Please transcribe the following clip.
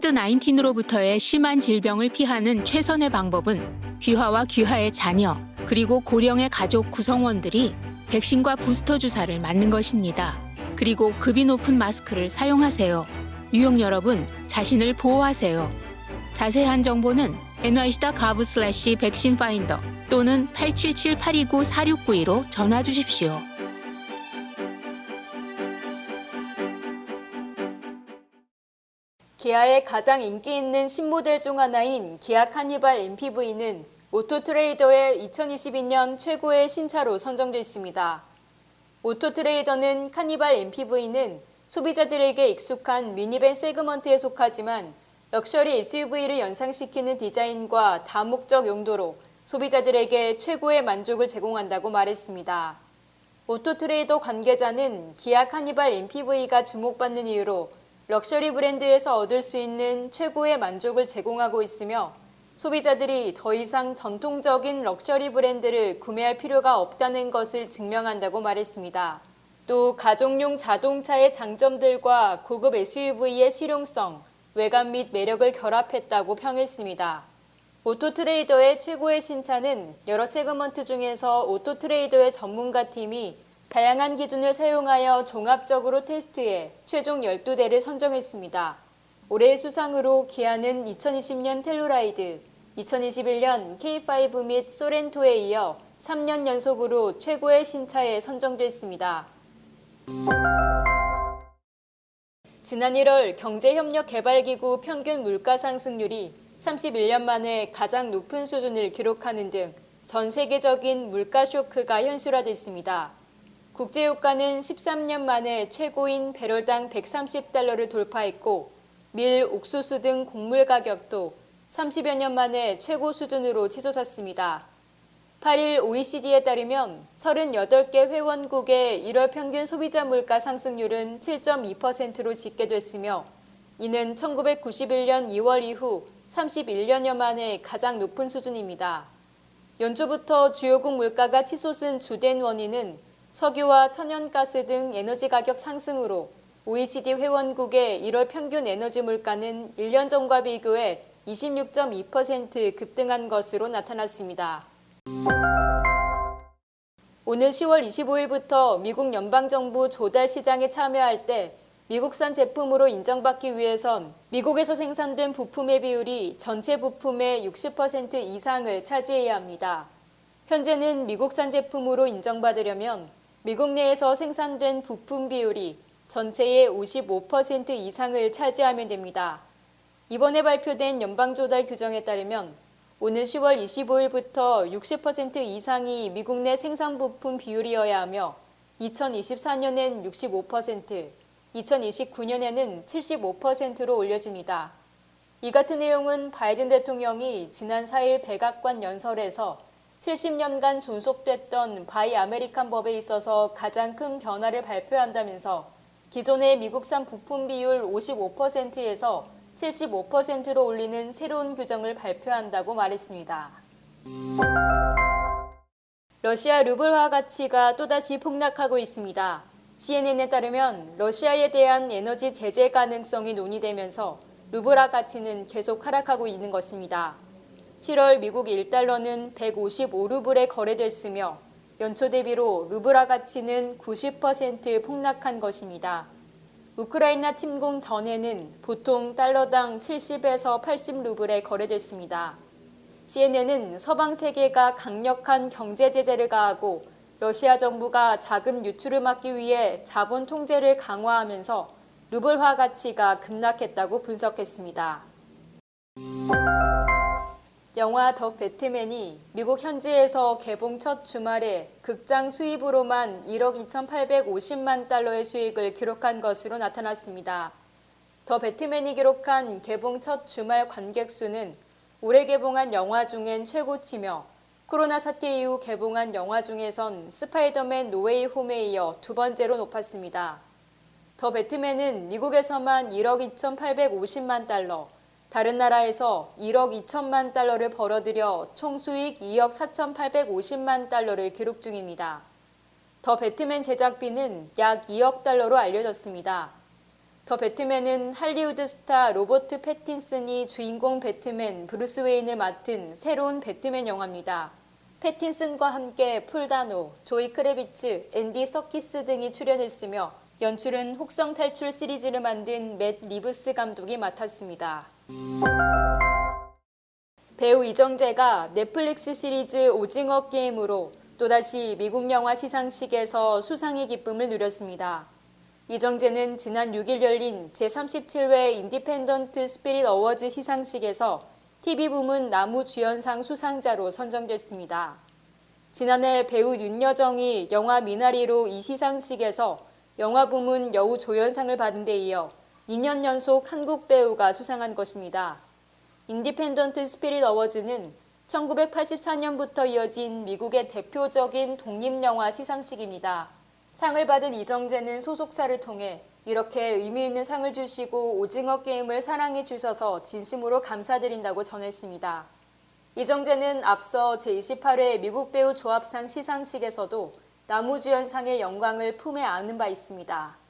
코비드-19로부터의 심한 질병을 피하는 최선의 방법은 귀화와 귀화의 자녀, 그리고 고령의 가족 구성원들이 백신과 부스터 주사를 맞는 것입니다. 그리고 급이 높은 마스크를 사용하세요. 뉴욕 여러분, 자신을 보호하세요. 자세한 정보는 nyc.gov/백신파인더 또는 877-829-4692로 전화 주십시오. 기아의 가장 인기 있는 신모델 중 하나인 기아 카니발 MPV는 오토트레이더의 2022년 최고의 신차로 선정됐습니다. 오토트레이더는 카니발 MPV는 소비자들에게 익숙한 미니밴 세그먼트에 속하지만 럭셔리 SUV를 연상시키는 디자인과 다목적 용도로 소비자들에게 최고의 만족을 제공한다고 말했습니다. 오토트레이더 관계자는 기아 카니발 MPV가 주목받는 이유로 럭셔리 브랜드에서 얻을 수 있는 최고의 만족을 제공하고 있으며 소비자들이 더 이상 전통적인 럭셔리 브랜드를 구매할 필요가 없다는 것을 증명한다고 말했습니다. 또 가족용 자동차의 장점들과 고급 SUV의 실용성, 외관 및 매력을 결합했다고 평했습니다. 오토트레이더의 최고의 신차는 여러 세그먼트 중에서 오토트레이더의 전문가 팀이 다양한 기준을 사용하여 종합적으로 테스트해 최종 12대를 선정했습니다. 올해의 수상으로 기아는 2020년 텔루라이드, 2021년 K5 및 소렌토에 이어 3년 연속으로 최고의 신차에 선정됐습니다. 지난 1월 경제협력개발기구 평균 물가 상승률이 31년 만에 가장 높은 수준을 기록하는 등 전 세계적인 물가 쇼크가 현실화됐습니다. 국제유가는 13년 만에 최고인 배럴당 130달러를 돌파했고 밀, 옥수수 등 곡물 가격도 30여 년 만에 최고 수준으로 치솟았습니다. 8일 OECD에 따르면 38개 회원국의 1월 평균 소비자 물가 상승률은 7.2%로 집계됐으며 이는 1991년 2월 이후 31년여 만에 가장 높은 수준입니다. 연초부터 주요국 물가가 치솟은 주된 원인은 석유와 천연가스 등 에너지 가격 상승으로 OECD 회원국의 1월 평균 에너지 물가는 1년 전과 비교해 26.2% 급등한 것으로 나타났습니다. 오늘 10월 25일부터 미국 연방정부 조달 시장에 참여할 때 미국산 제품으로 인정받기 위해선 미국에서 생산된 부품의 비율이 전체 부품의 60% 이상을 차지해야 합니다. 현재는 미국산 제품으로 인정받으려면 미국 내에서 생산된 부품 비율이 전체의 55% 이상을 차지하면 됩니다. 이번에 발표된 연방조달 규정에 따르면 오는 10월 25일부터 60% 이상이 미국 내 생산 부품 비율이어야 하며 2024년엔 65%, 2029년에는 75%로 올려집니다. 이 같은 내용은 바이든 대통령이 지난 4일 백악관 연설에서 70년간 존속됐던 바이 아메리칸 법에 있어서 가장 큰 변화를 발표한다면서 기존의 미국산 부품 비율 55%에서 75%로 올리는 새로운 규정을 발표한다고 말했습니다. 러시아 루블화 가치가 또다시 폭락하고 있습니다. CNN에 따르면 러시아에 대한 에너지 제재 가능성이 논의되면서 루블화 가치는 계속 하락하고 있는 것입니다. 7월 미국 1달러는 155루블에 거래됐으며 연초 대비로 루블화 가치는 90% 폭락한 것입니다. 우크라이나 침공 전에는 보통 달러당 70에서 80루블에 거래됐습니다. CNN은 서방 세계가 강력한 경제 제재를 가하고 러시아 정부가 자금 유출을 막기 위해 자본 통제를 강화하면서 루블화 가치가 급락했다고 분석했습니다. 영화 더 배트맨이 미국 현지에서 개봉 첫 주말에 극장 수입으로만 1억 2,850만 달러의 수익을 기록한 것으로 나타났습니다. 더 배트맨이 기록한 개봉 첫 주말 관객 수는 올해 개봉한 영화 중엔 최고치며 코로나 사태 이후 개봉한 영화 중에선 스파이더맨 노웨이 홈에 이어 두 번째로 높았습니다. 더 배트맨은 미국에서만 1억 2,850만 달러, 다른 나라에서 1억 2천만 달러를 벌어들여 총 수익 2억 4,850만 달러를 기록 중입니다. 더 배트맨 제작비는 약 2억 달러로 알려졌습니다. 더 배트맨은 할리우드 스타 로버트 패틴슨이 주인공 배트맨 브루스 웨인을 맡은 새로운 배트맨 영화입니다. 패틴슨과 함께 풀다노, 조이 크레비츠, 앤디 서키스 등이 출연했으며 연출은 혹성 탈출 시리즈를 만든 맷 리브스 감독이 맡았습니다. 배우 이정재가 넷플릭스 시리즈 오징어 게임으로 또다시 미국 영화 시상식에서 수상의 기쁨을 누렸습니다. 이정재는 지난 6일 열린 제37회 인디펜던트 스피릿 어워즈 시상식에서 TV 부문 나무주연상 수상자로 선정됐습니다. 지난해 배우 윤여정이 영화 미나리로 이 시상식에서 영화 부문 여우조연상을 받은 데 이어 2년 연속 한국 배우가 수상한 것입니다. 인디펜던트 스피릿 어워즈는 1984년부터 이어진 미국의 대표적인 독립영화 시상식입니다. 상을 받은 이정재는 소속사를 통해 이렇게 의미 있는 상을 주시고 오징어 게임을 사랑해 주셔서 진심으로 감사드린다고 전했습니다. 이정재는 앞서 제28회 미국 배우 조합상 시상식에서도 나무주연상의 영광을 품에 안은 바 있습니다.